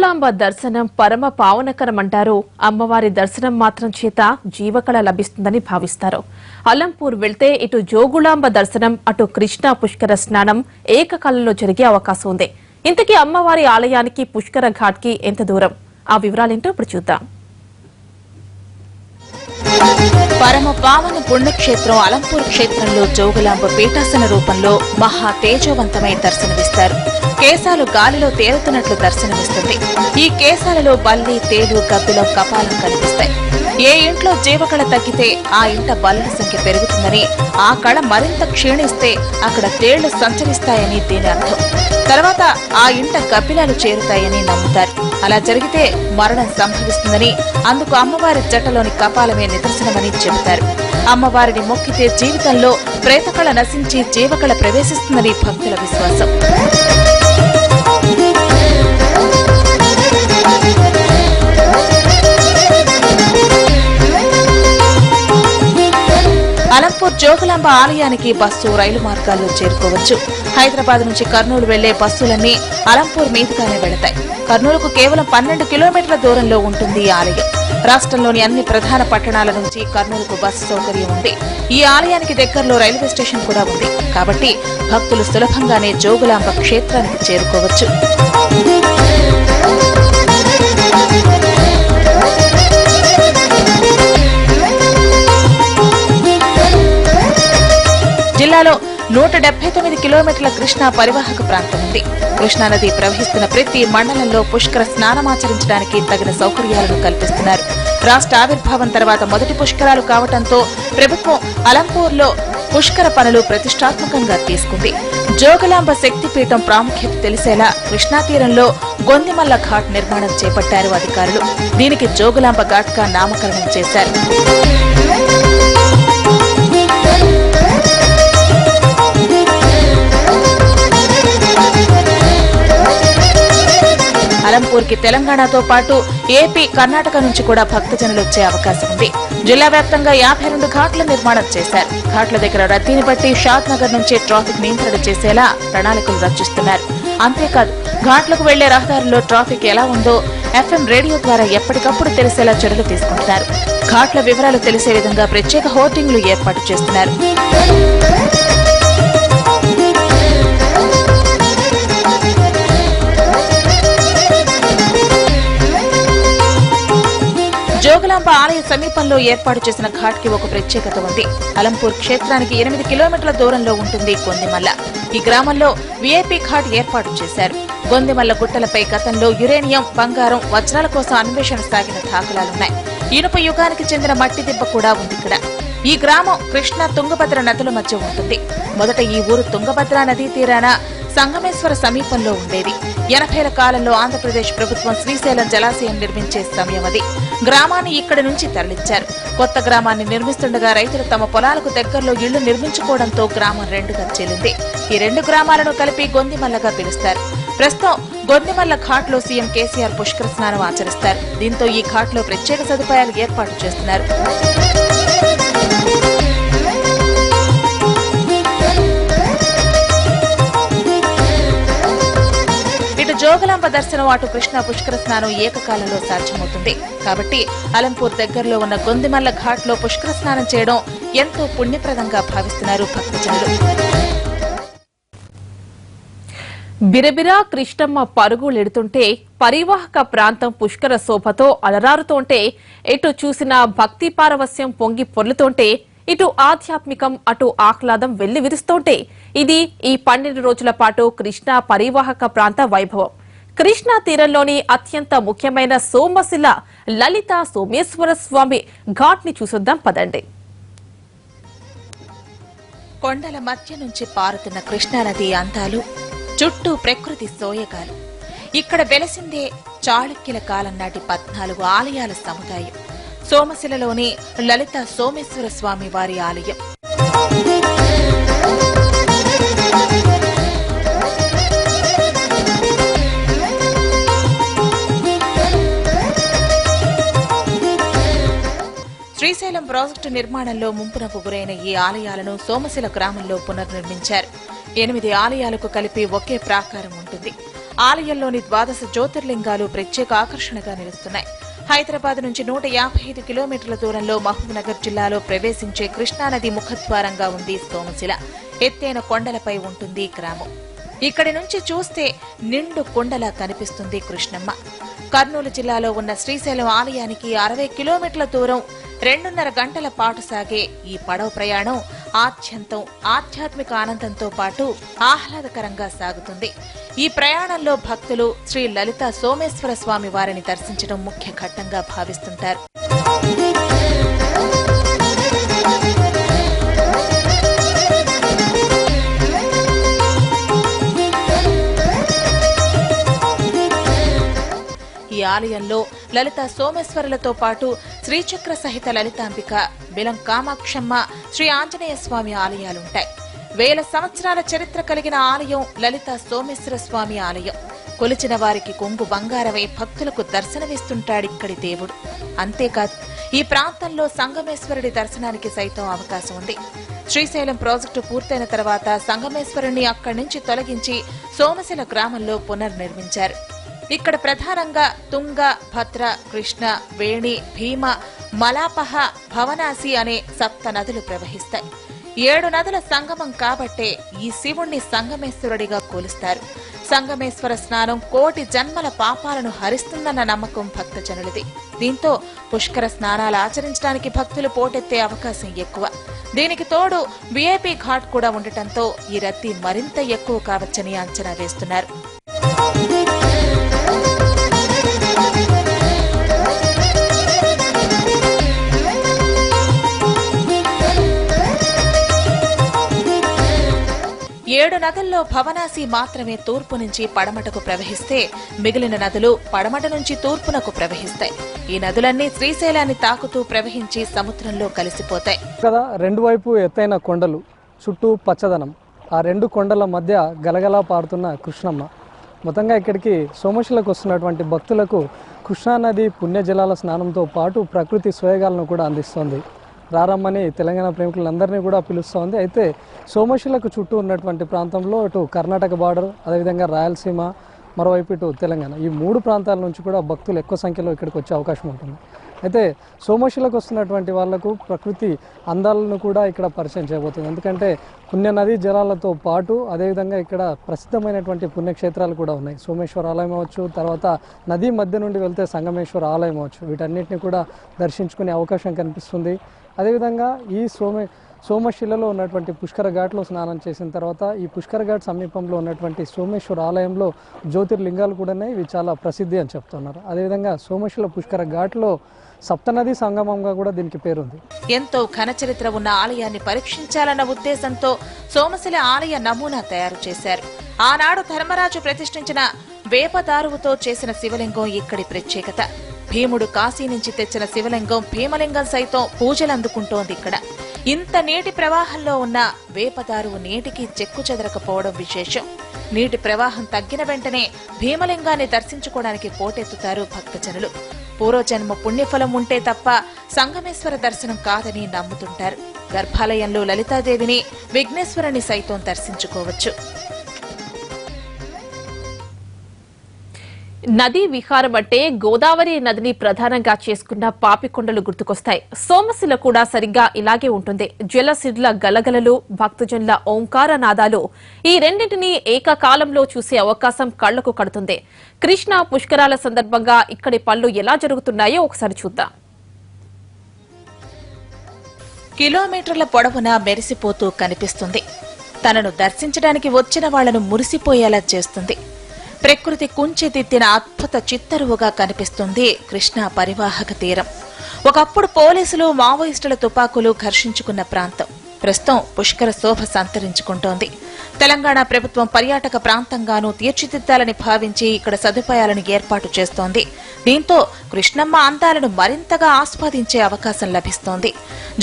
జోగులాంబ దర్శనం పరమ పావనకరమంటారు. అమ్మవారి దర్శనం మాత్రం చేత జీవకళ లభిస్తుందని భావిస్తారు. అలంపూర్ వెళ్తే ఇటు జోగులాంబ దర్శనం, అటు కృష్ణా పుష్కర స్నానం ఏకకాలంలో జరిగే అవకాశం ఉంది. ఇంతకీ అమ్మవారి ఆలయానికి పుష్కర ఘాట్ కి ఎంత దూరం? ఆ వివరాలేంటో ఇప్పుడు చూద్దాం. పరమ పావన పుణ్యక్షేత్రం అలంపూర్ క్షేత్రంలో జోగులాంబ పీఠాసన రూపంలో మహా తేజవంతమై దర్శనమిస్తారు. కేశాలు గాలిలో తేలుతున్నట్లు దర్శనమిస్తుంది. ఈ కేశాలలో బల్లి, తేలు, గబ్బిలం, కపాలం కనిపిస్తాయి. ఏ ఇంట్లో జీవకళ తగ్గితే ఆ ఇంట బల్లుల సంఖ్య పెరుగుతుందని, ఆ కళ మరింత క్షీణిస్తే అక్కడ తేళ్లు సంచరిస్తాయని దీని అర్థం. తర్వాత ఆ ఇంట గబ్బిలాలు చేరుతాయని నమ్ముతారు. అలా జరిగితే మరణం సంభవిస్తుందని, అందుకు అమ్మవారి జటలోని కపాలమే నిదర్శనమని చెబుతారు. అమ్మవారిని మొక్కితే జీవితంలో ప్రేతకళ నశించి జీవకళ ప్రవేశిస్తుందని భక్తుల విశ్వాసం. అలంపూర్ జోగులాంబ ఆలయానికి బస్సు, రైలు మార్గాల్లో చేరుకోవచ్చు. హైదరాబాద్ నుంచి కర్నూలు వెళ్లే బస్సులన్నీ అలంపూర్ మీదుగానే వెళతాయి. కర్నూలుకు కేవలం 12 కిలోమీటర్ల దూరంలో ఉంటుంది ఈ ఆలయం. రాష్ట్రంలోని అన్ని ప్రధాన పట్టణాల నుంచి కర్నూలుకు బస్సు సౌకర్యం ఉంది. ఈ ఆలయానికి దగ్గరలో రైల్వే స్టేషన్ కూడా ఉంది. కాబట్టి భక్తులు సులభంగానే జోగులాంబ క్షేత్రానికి చేరుకోవచ్చు. జిల్లాలో 179 కిలోమీటర్ల కృష్ణా పరివాహక ప్రాంతం ఉంది. కృష్ణానది ప్రవహిస్తున్న ప్రతి మండలంలో పుష్కర స్నానమాచరించడానికి తగిన సౌకర్యాలను కల్పిస్తున్నారు. రాష్ట్ర ఆవిర్భావం తర్వాత మొదటి పుష్కరాలు కావడంతో ప్రభుత్వం అలంపూర్లో పుష్కర పనులు ప్రతిష్టాత్మకంగా తీసుకుంది. జోగులాంబ శక్తిపీఠం ప్రాముఖ్యత తెలిసేలా కృష్ణా తీరంలో గొందిమల్ల ఘాట్ నిర్మాణం చేపట్టారు అధికారులు. దీనికి జోగులాంబ ఘాట్ గా నామకరణం చేశారు. అలంపూర్ కి తెలంగాణతో పాటు ఏపీ, కర్ణాటక నుంచి కూడా భక్తజనులు వచ్చే అవకాశం ఉంది. జిల్లా వ్యాప్తంగా 52 ఘాట్ల నిర్మాణం చేశారు. ఘాట్ల దగ్గర రద్దీని బట్టి షాద్ నగర్ నుంచి ట్రాఫిక్ నియంత్రణ చేసేలా ప్రణాళికలు రచిస్తున్నారు. అంతేకాదు, ఘాట్లకు వెళ్లే రహదారుల్లో ట్రాఫిక్ ఎలా ఉందో FM రేడియో ద్వారా ఎప్పటికప్పుడు తెలిసేలా చర్యలు తీసుకుంటున్నారు. ఘాట్ల వివరాలు తెలిసే విధంగా ప్రత్యేక హోర్డింగ్లు ఏర్పాటు చేస్తున్నారు. జోగులాంబ ఆలయ సమీపంలో ఏర్పాటు చేసిన ఘాట్ కి ఒక ప్రత్యేకత ఉంది. అలంపూర్ క్షేత్రానికి 8 కిలోమీటర్ల దూరంలో ఉంటుంది గొందిమల్ల. ఈ గ్రామంలో వీఐపీ ఘాట్ ఏర్పాటు చేశారు. గొందిమల్ల గుట్టలపై గతంలో యురేనియం, బంగారం, వజ్రాల కోసం అన్వేషణ సాగిన దాఖలాలున్నాయి. ఇనుప యుగానికి చెందిన మట్టి దిబ్బ కూడా ఉంది ఇక్కడ. ఈ గ్రామం కృష్ణా, తుంగభద్ర నదుల మధ్య ఉంటుంది. మొదట ఈ ఊరు తుంగభద్ర నదీ తీరాన సంగమేశ్వర సమీపంలో ఉండేది. 80ల కాలంలో ఆంధ్రప్రదేశ్ ప్రభుత్వం శ్రీశైలం జలాశయం నిర్మించే సమయం అది. గ్రామాన్ని ఇక్కడి నుంచి తరలించారు. కొత్త గ్రామాన్ని నిర్మిస్తుండగా రైతులు తమ పొలాలకు దగ్గరలో ఇళ్లు నిర్మించుకోవడంతో గ్రామం రెండుగా చెల్లింది. ఈ 2 గ్రామాలను కలిపి గొందిమల్లగా పిలుస్తారు. ప్రస్తుతం గొందిమల్ల ఘాట్ లో సీఎం కేసీఆర్ పుష్కర స్నానం ఆచరిస్తారు. దీంతో ఈ ఘాట్ లో ప్రత్యేక సదుపాయాలు ఏర్పాటు చేస్తున్నారు. జోగులాంబ దర్శనం, అటు కృష్ణా పుష్కర స్నానం ఏకకాలంలో సాధ్యమవుతుంది. కాబట్టి అలంపూర్ దగ్గరలో ఉన్న గొందిమల్ల ఘాట్ లో పుష్కర స్నానం చేయడం ఎంతో పుణ్యప్రదంగా భావిస్తున్నారు భక్తజనులు. బిరబిరా కృష్ణమ్మ పరుగులెడుతుంటే పరివాహక ప్రాంతం పుష్కర శోభతో అలరారుతోంటే, ఎటు చూసినా భక్తి పారవస్యం పొంగి పొర్లుతోంటే, ఇటు ఆధ్యాత్మికం, అటు ఆహ్లాదం వెళ్లి విరుస్తోంటే, ఇది ఈ 12 రోజుల పాటు కృష్ణా పరివాహక ప్రాంత వైభవం. కృష్ణా తీరంలోని అత్యంత ముఖ్యమైన సోమశిల లలిత సోమేశ్వర స్వామి ఘాట్ ని చూసొద్దాం పదండి. కొండల మధ్య నుంచి పారుతున్న కృష్ణానది అందాలు, చుట్టూ ప్రకృతి సోయగాలు. ఇక్కడ వెలసిందే చాళుక్యుల కాలం నాటి 14 ఆలయాల సముదాయం. సోమశిలలోని లలిత సోమేశ్వర స్వామి వారి ఆలయం. శ్రీశైలం ప్రాజెక్టు నిర్మాణంలో ముంపునకు గురైన ఈ ఆలయాలను సోమశిల గ్రామంలో పునర్నిర్మించారు. 8 ఆలయాలకు కలిపి ఒకే ప్రాకారం ఉంటుంది. ఆలయంలోని 12 జ్యోతిర్లింగాలు ప్రత్యేక ఆకర్షణగా నిలుస్తున్నాయి. హైదరాబాద్ నుంచి 155 కిలోమీటర్ల దూరంలో మహబూబ్నగర్ జిల్లాలో ప్రవేశించే కృష్ణానది ముఖద్వారంగా ఉంది సోమశిల. ఎత్తైన కొండలపై ఉంటుంది ఈ గ్రామం. ఇక్కడి నుంచి చూస్తే నిండు కొండలా కనిపిస్తుంది కృష్ణమ్మ. కర్నూలు జిల్లాలో ఉన్న శ్రీశైలం ఆలయానికి 60 కిలోమీటర్ల దూరం 2.5 గంటల పాటు సాగే ఈ పడవ ప్రయాణం ఆద్యంతం ఆధ్యాత్మిక ఆనందంతో పాటు ఆహ్లాదకరంగా సాగుతుంది. ఈ ప్రయాణంలో భక్తులు శ్రీ లలితా సోమేశ్వర స్వామి వారిని దర్శించడం ముఖ్య ఘట్టంగా భావిస్తుంటారు. ఈ ఆలయంలో లలితా సోమేశ్వరులతో పాటు శ్రీచక్ర సహిత లలితాంబిక, బెలం కామాక్షమ్మ, శ్రీ ఆంజనేయ స్వామి ఆలయాలుంటాయి. 1000 సంవత్సరాల చరిత్ర కలిగిన ఆలయం లలితా సోమేశ్వర స్వామి ఆలయం. కొలిచిన వారికి కొంగు బంగారమై భక్తులకు దర్శనమిస్తుంటాడిక్కడి దేవుడు. అంతేకాదు ఈ ప్రాంతంలో సంగమేశ్వరుడి దర్శనానికి సైతం అవకాశం ఉంది. శ్రీశైలం ప్రాజెక్టు పూర్తయిన తర్వాత సంగమేశ్వరుణ్ణి అక్కడి నుంచి తొలగించి సోమశిల గ్రామంలో పునర్నిర్మించారు. ఇక్కడ ప్రధానంగా తుంగ, భద్ర, కృష్ణ, వేణి, భీమ, మలాపహ, భవనాసి అనే 7 నదులు ప్రవహిస్తాయి. 7 నదుల సంగమం కాబట్టే ఈ శివుణ్ణి సంగమేశ్వరుడిగా కొలుస్తారు. సంగమేశ్వర స్నానం 1,000,000 జన్మల పాపాలను హరిస్తుందన్న నమ్మకం భక్తజనులది. దీంతో పుష్కర స్నానాలు ఆచరించడానికి భక్తులు పోటెత్తే అవకాశం ఎక్కువ. దీనికి తోడు విఐపి ఘాట్ కూడా ఉండటంతో ఈ రద్దీ మరింత ఎక్కువ కావచ్చని అంచనా వేస్తున్నారు. ఏడు నదుల్లో భవనాసి మాత్రమే తూర్పు నుంచి పడమటకు ప్రవహిస్తే మిగిలిన నదులు పడమట నుంచి తూర్పునకు ప్రవహిస్తాయి. ఈ నదులన్నీ శ్రీశైలాన్ని తాకుతూ ప్రవహించి సముద్రంలో కలిసిపోతాయి. కదా రెండు వైపు ఎత్తైన కొండలు, చుట్టూ పచ్చదనం, ఆ 2 కొండల మధ్య గలగలా పారుతున్న కృష్ణమ్మ. మొత్తంగా ఇక్కడికి సోమశిలకు వస్తున్నటువంటి భక్తులకు కృష్ణానది పుణ్యజలాల స్నానంతో పాటు ప్రకృతి సోయగాలను కూడా అందిస్తోంది. రారమ్మని తెలంగాణ ప్రేమికులందరినీ కూడా పిలుస్తోంది. అయితే సోమశిలకు చుట్టూ ఉన్నటువంటి ప్రాంతంలో ఇటు కర్ణాటక బార్డర్, అదేవిధంగా రాయలసీమ, మరోవైపు ఇటు తెలంగాణ, ఈ 3 ప్రాంతాల నుంచి కూడా భక్తులు ఎక్కువ సంఖ్యలో ఇక్కడికి వచ్చే అవకాశం ఉంటుంది. అయితే సోమశిలకు వస్తున్నటువంటి వాళ్లకు ప్రకృతి అందాలను కూడా ఇక్కడ పరిచయం చేయబోతుంది. ఎందుకంటే పుణ్యనది జలాలతో పాటు అదేవిధంగా ఇక్కడ ప్రసిద్ధమైనటువంటి పుణ్యక్షేత్రాలు కూడా ఉన్నాయి. సోమేశ్వర ఆలయం అవ్వచ్చు, తర్వాత నది మధ్య నుండి వెళ్తే సంగమేశ్వర ఆలయం అవ్వచ్చు, వీటన్నిటిని కూడా దర్శించుకునే అవకాశం కనిపిస్తుంది. అదేవిధంగా ఈ సోమశిలలో ఉన్నటువంటి పుష్కర ఘాట్లో స్నానం చేసిన తర్వాత ఈ పుష్కర ఘాట్ సమీపంలో ఉన్నటువంటి సోమేశ్వర ఆలయంలో జ్యోతిర్లింగాలు కూడా ఉన్నాయి. ఇవి చాలా ప్రసిద్ధి అని చెప్తున్నారు. అదేవిధంగా సోమశిల పుష్కర ఘాట్లో సప్తనది సంగమంగా కూడా దీనికి పేరుంది. ఎంతో ఘన చరిత్ర ఉన్న ఆలయాన్ని పరీక్షించాలన్న ఉద్దేశంతో సోమశిల ఆలయ నమూనా తయారు చేశారు. ఆనాడు ధర్మరాజు ప్రతిష్ఠించిన వేపదారువుతో చేసిన శివలింగం ఇక్కడి ప్రత్యేకత. భీముడు కాశీ నుంచి తెచ్చిన శివలింగం భీమలింగం సైతం పూజలందుకుంటోంది ఇక్కడ. ఇంత నీటి ప్రవాహంలో ఉన్న వేపదారువు నీటికి చెక్కు చెదరకపోవడం విశేషం. నీటి ప్రవాహం తగ్గిన వెంటనే భీమలింగాన్ని దర్శించుకోవడానికి పోటెత్తుతారు భక్తజనులు. పూర్వజన్మ పుణ్యఫలం ఉంటే తప్ప సంగమేశ్వర దర్శనం కాదని నమ్ముతుంటారు. గర్భాలయంలో లలితాదేవిని, విఘ్నేశ్వరుని సైతం దర్శించుకోవచ్చు. నదీ విహారం అంటే గోదావరి నదిని ప్రధానంగా చేసుకున్న పాపికొండలు గుర్తుకొస్తాయి. సోమశిల కూడా సరిగ్గా ఇలాగే ఉంటుంది. జలసిడ్ల గలగలలు, భక్తజనుల ఓంకార నాదాలు, ఈ రెండింటినీ ఏకకాలంలో చూసే అవకాశం కళ్లకు కడుతుంది. కృష్ణా పుష్కరాల సందర్భంగా ఇక్కడి పనులు ఎలా జరుగుతున్నాయో ఒకసారి చూద్దాం. కిలోమీటర్ల పొడవునా మెరిసిపోతూ కనిపిస్తుంది. తనను దర్శించడానికి వచ్చిన వాళ్లను మురిసిపోయేలా చేస్తుంది. ప్రకృతి కుంచిదిద్దిన అద్భుత చిత్తరువుగా కనిపిస్తుంది కృష్ణా పరివాహక తీరం. ఒకప్పుడు పోలీసులు, మావోయిస్టుల తుపాకులు ఘర్షించుకున్న ప్రాంతం ప్రస్తుతం పుష్కర శోభ సంతరించుకుంటోంది. తెలంగాణ ప్రభుత్వం పర్యాటక ప్రాంతంగానూ తీర్చిదిద్దాలని భావించి ఇక్కడ సదుపాయాలను ఏర్పాటు చేస్తోంది. దీంతో కృష్ణమ్మ అందాలను మరింతగా ఆస్వాదించే అవకాశం లభిస్తోంది.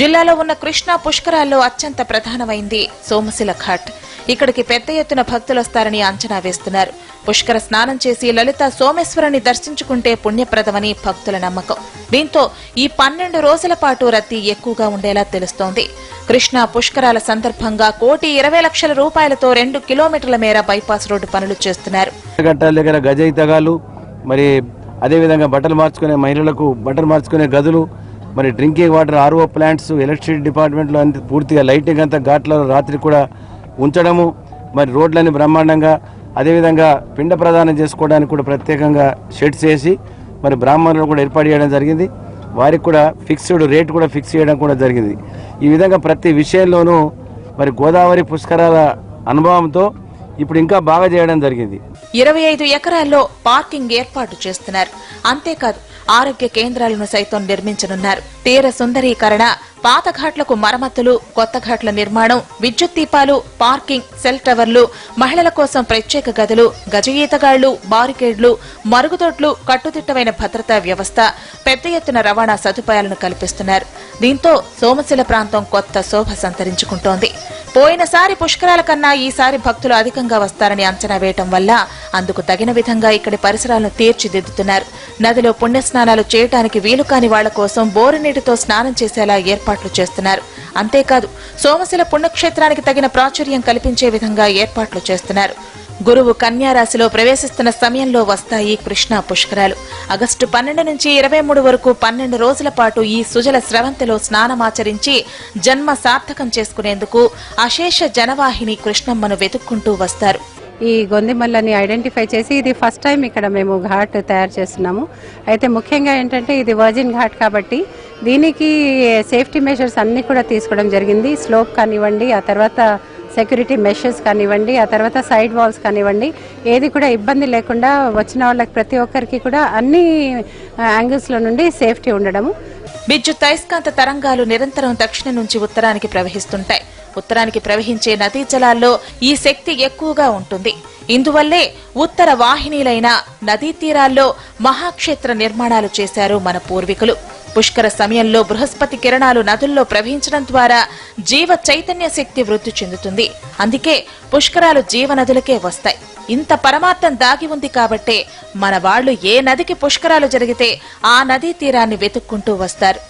జిల్లాలో ఉన్న కృష్ణా పుష్కరాల్లో అత్యంత ప్రధానమైంది సోమశిల ఘాట్. ఇక్కడికి పెద్ద ఎత్తున భక్తులొస్తారని అంచనా వేస్తున్నారు. పుష్కర స్నానం చేసి లలిత సోమేశ్వరుని దర్శించుకుంటే పుణ్యప్రదమని భక్తుల నమ్మకం. దీంతో ఈ 12 రోజుల పాటు రద్దీ ఎక్కువగా ఉండేలా తెలుస్తోంది. కృష్ణా పుష్కరాల సందర్భంగా 1,20,00,000 రూపాయలతో 2 కిలోమీటర్ల మేర బైపాస్ రోడ్డు పనులు చేస్తున్నారు. ఘట్టాల దగ్గర గజ ఈతగాళ్ళు, మరి అదేవిధంగా బట్టలు మార్చుకునే మహిళలకు బట్టలు మార్చుకునే గదులు, మరి drinking water RO plants, electricity డిపార్ట్మెంట్లో అంత పూర్తిగా లైటింగ్ అంతా ఘాట్లలో రాత్రి కూడా ఉంచడము, మరి రోడ్లని బ్రహ్మాండంగా, అదేవిధంగా పిండ ప్రదానం చేసుకోవడానికి కూడా ప్రత్యేకంగా షెడ్స్ వేసి మరి బ్రాహ్మణులు కూడా ఏర్పాటు చేయడం జరిగింది. వారికి కూడా ఫిక్స్డ్ రేట్ కూడా ఫిక్స్ చేయడం కూడా జరిగింది. ఈ విధంగా ప్రతి విషయంలోనూ మరి గోదావరి పుష్కరాల అనుభవంతో ఇప్పుడు ఇంకా బాగా చేయడం జరిగింది. 25 ఎకరాల్లో పార్కింగ్ ఏర్పాటు చేస్తున్నారు. అంతేకాదు ఆరోగ్య కేంద్రాలను సైతం నిర్మించనున్నారు. తీర సుందరీకరణ, పాత ఘాట్లకు మరమ్మతులు, కొత్త ఘాట్ల నిర్మాణం, విద్యుత్ దీపాలు, పార్కింగ్, సెల్ టవర్లు, మహిళల కోసం ప్రత్యేక గదులు, గజ ఈతగాళ్లు, బారికేడ్లు, మరుగుదొడ్లు, కట్టుదిట్టమైన భద్రతా వ్యవస్థ, పెద్ద ఎత్తున రవాణా సదుపాయాలను కల్పిస్తున్నారు. దీంతో సోమశిల ప్రాంతం కొత్త శోభ సంతరించుకుంటోంది. పోయినసారి పుష్కరాల కన్నా ఈసారి భక్తులు అధికంగా వస్తారని అంచనా వేయటం వల్ల అందుకు తగిన విధంగా ఇక్కడి పరిసరాలను తీర్చిదిద్దుతున్నారు. నదిలో పుణ్యస్నానాలు చేయడానికి వీలు కాని వాళ్ల కోసం బోరు నీటితో స్నానం చేసేలా ఏర్పాట్లు చేస్తున్నారు. అంతేకాదు సోమశిల పుణ్యక్షేత్రానికి తగిన ప్రాచుర్యం కల్పించే విధంగా ఏర్పాట్లు చేస్తున్నారు. గురువు కన్యారాశిలో ప్రవేశిస్తున్న సమయంలో వస్తాయి కృష్ణా పుష్కరాలు. ఆగస్టు 12 నుంచి 23 వరకు 12 రోజుల పాటు ఈ సుజల స్రవంతిలో స్నానమాచరించి జన్మ సార్థకం చేసుకునేందుకు అశేష జనవాహిని కృష్ణమ్మను వెతుక్కుంటూ వస్తారు. ఈ గొందిమల్లని ఐడెంటిఫై చేసి ఇది ఫస్ట్ టైం ఇక్కడ మేము ఘాట్ తయారు చేస్తున్నాము. అయితే ముఖ్యంగా ఏంటంటే ఇది వర్జిన్ ఘాట్ కాబట్టి దీనికి సేఫ్టీ మెషర్స్ అన్నీ కూడా తీసుకోవడం జరిగింది. స్లోప్ కానివ్వండి, ఆ తర్వాత సెక్యూరిటీ మెషర్స్ కానివ్వండి, ఆ తర్వాత సైడ్ వాల్స్ కానివ్వండి, ఏది కూడా ఇబ్బంది లేకుండా వచ్చిన వాళ్ళకి ప్రతి ఒక్కరికి కూడా అన్ని యాంగిల్స్లో నుండి సేఫ్టీ ఉండడము. విద్యుత్ అయస్కాంత తరంగాలు నిరంతరం దక్షిణం నుంచి ఉత్తరానికి ప్రవహిస్తుంటాయి. ఉత్తరానికి ప్రవహించే నదీ జలాల్లో ఈ శక్తి ఎక్కువగా ఉంటుంది. ఇందువల్లే ఉత్తర వాహినీలైన నదీ తీరాల్లో మహాక్షేత్ర నిర్మాణాలు చేశారు మన పూర్వీకులు. పుష్కర సమయంలో బృహస్పతి కిరణాలు నదుల్లో ప్రవహించడం ద్వారా జీవ చైతన్య శక్తి వృద్ధి చెందుతుంది. అందుకే పుష్కరాలు జీవనదులకే వస్తాయి. ఇంత పరమార్థం దాగి ఉంది కాబట్టే మన వాళ్లు ఏ నదికి పుష్కరాలు జరిగితే ఆ నదీ తీరాన్ని వెతుక్కుంటూ వస్తారు.